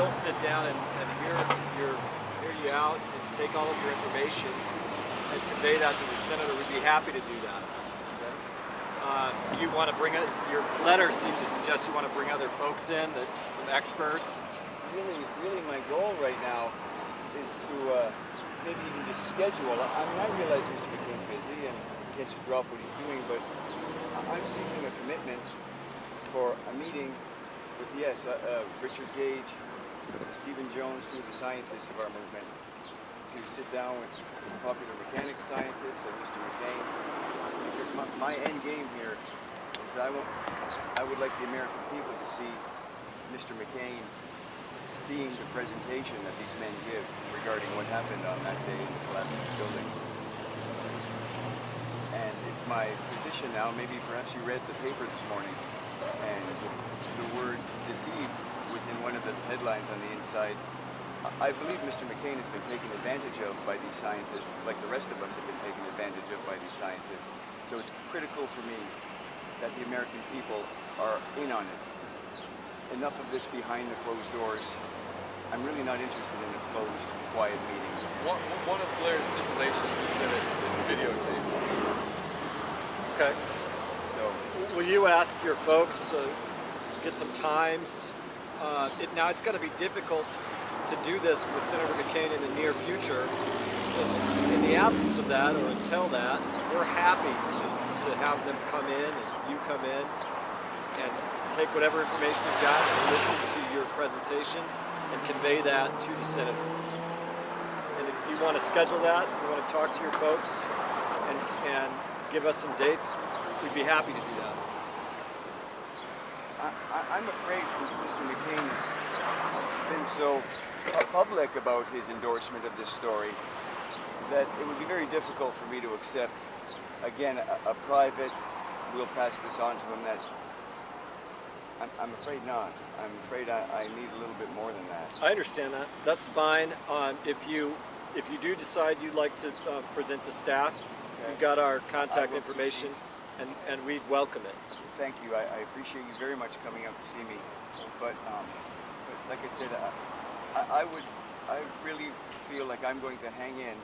will sit down and hear you out and take all of your information and convey that to the senator, we'd be happy to do that. Do you want to bring it? Your letter seemed to suggest you want to bring other folks in, some experts. Really, my goal right now is to maybe even just schedule. I mean, I realize Mr. McCain's busy and can't just drop what he's doing, but I'm seeking a commitment for a meeting with, Richard Gage, Gage and Jones, two of the scientists of our movement, to sit down with popular mechanics scientists and Mr. McCain, because my end game here is that I would like the American people to see Mr. McCain seeing the presentation that these men give regarding what happened on that day in the collapse of these buildings. And it's my position now, maybe perhaps you read the paper this morning, and the word deceive was in one of the headlines on the inside. I believe Mr. McCain has been taken advantage of by these scientists, like the rest of us have been taken advantage of by these scientists. So it's critical for me that the American people are in on it. Enough of this behind the closed doors. I'm really not interested in a closed, quiet meeting. One of Blair's stipulations is that it's videotaped. Okay. So, will you ask your folks get some times? Now it's going to be difficult to do this with Senator McCain in the near future. In the absence of that, or until that, we're happy to have them come in and you come in and take whatever information you've got and listen to your presentation and convey that to the senator. And if you want to schedule that, you want to talk to your folks and give us some dates, we'd be happy to do that. I'm afraid, since Mr. McCain has been so public about his endorsement of this story, that it would be very difficult for me to accept, again, a private, we'll pass this on to him, that I'm afraid not. I'm afraid I need a little bit more than that. I understand that. That's fine. If you do decide you'd like to present to staff, okay, we've got our contact information, and we'd welcome it. Thank you. I appreciate you very much coming up to see me. But like I said, I really feel like I'm going to hang in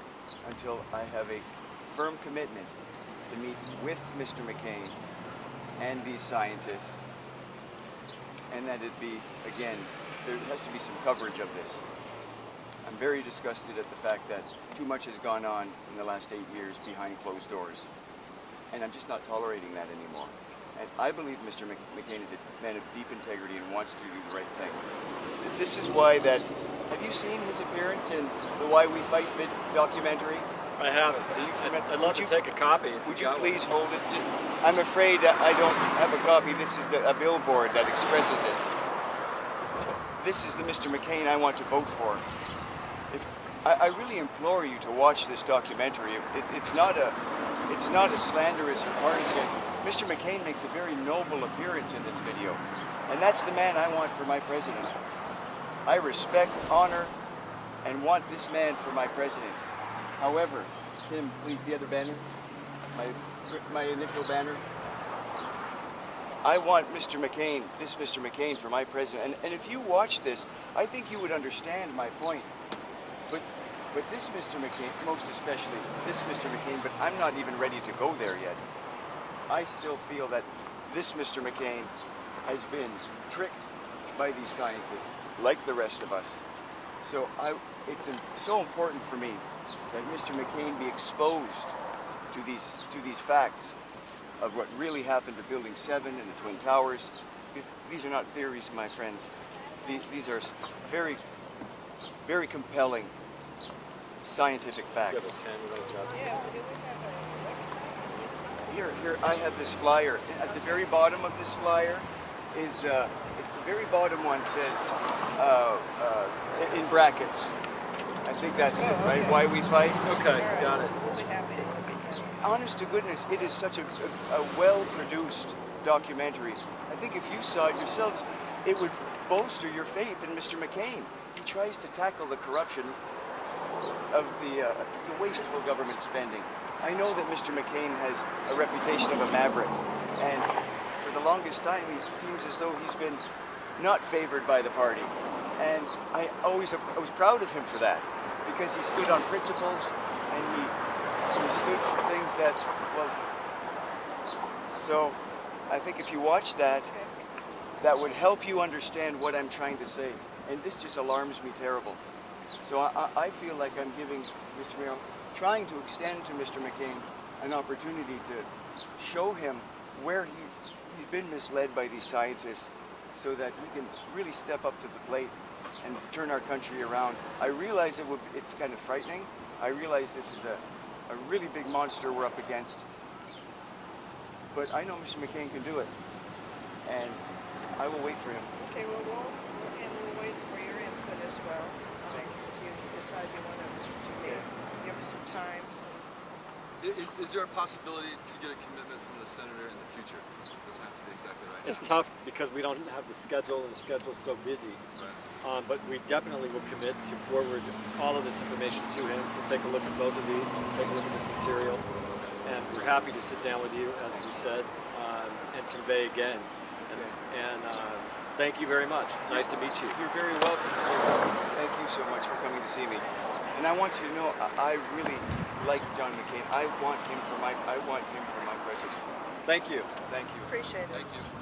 until I have a firm commitment to meet with Mr. McCain and these scientists, and that it be, again, there has to be some coverage of this. I'm very disgusted at the fact that too much has gone on in the last 8 years behind closed doors, and I'm just not tolerating that anymore. And I believe Mr. McCain is a man of deep integrity and wants to do the right thing. This is why that, have you seen his appearance in the Why We Fight documentary? I haven't. I'd love to take a copy. Would you please hold it? I'm afraid I don't have a copy. This is a billboard that expresses it. This is the Mr. McCain I want to vote for. I really implore you to watch this documentary. It's not a slanderous or partisan. Mr. McCain makes a very noble appearance in this video, and that's the man I want for my president. I respect, honor, and want this man for my president. However, Tim, please, the other banner, my initial banner. I want Mr. McCain, this Mr. McCain for my president. And if you watch this, I think you would understand my point. But this Mr. McCain, most especially this Mr. McCain, but I'm not even ready to go there yet. I still feel that this Mr. McCain has been tricked by these scientists, like the rest of us. So it's so important for me that Mr. McCain be exposed to these facts of what really happened to Building 7 and the Twin Towers. These are not theories, my friends. These are very, very compelling scientific facts. Here, I have this flyer. At the very bottom of this flyer is, the very bottom one says, in brackets, I think that's it, right? Okay. Why We Fight? Okay, got it. Honest to goodness, it is such a well-produced documentary. I think if you saw it yourselves, it would bolster your faith in Mr. McCain. He tries to tackle the corruption of the wasteful government spending. I know that Mr. McCain has a reputation of a maverick, and for the longest time, he seems as though he's been not favored by the party. And I was proud of him for that, because he stood on principles and he stood for things that, well, so I think if you watch that, that would help you understand what I'm trying to say. And this just alarms me terrible. So I feel like I'm giving Mr. Mayor, trying to extend to Mr. McCain an opportunity to show him where he's been misled by these scientists, so that he can really step up to the plate and turn our country around. I realize it's kind of frightening. I realize this is a really big monster we're up against. But I know Mr. McCain can do it. And I will wait for him. Okay, well, we'll wait for your input as well. If you decide you want to give us some times. Is there a possibility to get a commitment from the senator in the future? It doesn't have to be exactly right It's now. tough because we don't have the schedule, and the schedule's so busy. Right. But we definitely will commit to forward all of this information to him. We'll take a look at both of these. We'll take a look at this material. And we're happy to sit down with you, as we said, and convey again. And thank you very much. It's nice to meet you. You're very welcome, sir. Thank you so much for coming to see me. And I want you to know, I really like John McCain. I want him for my president. Thank you. Thank you. Appreciate it. Thank you.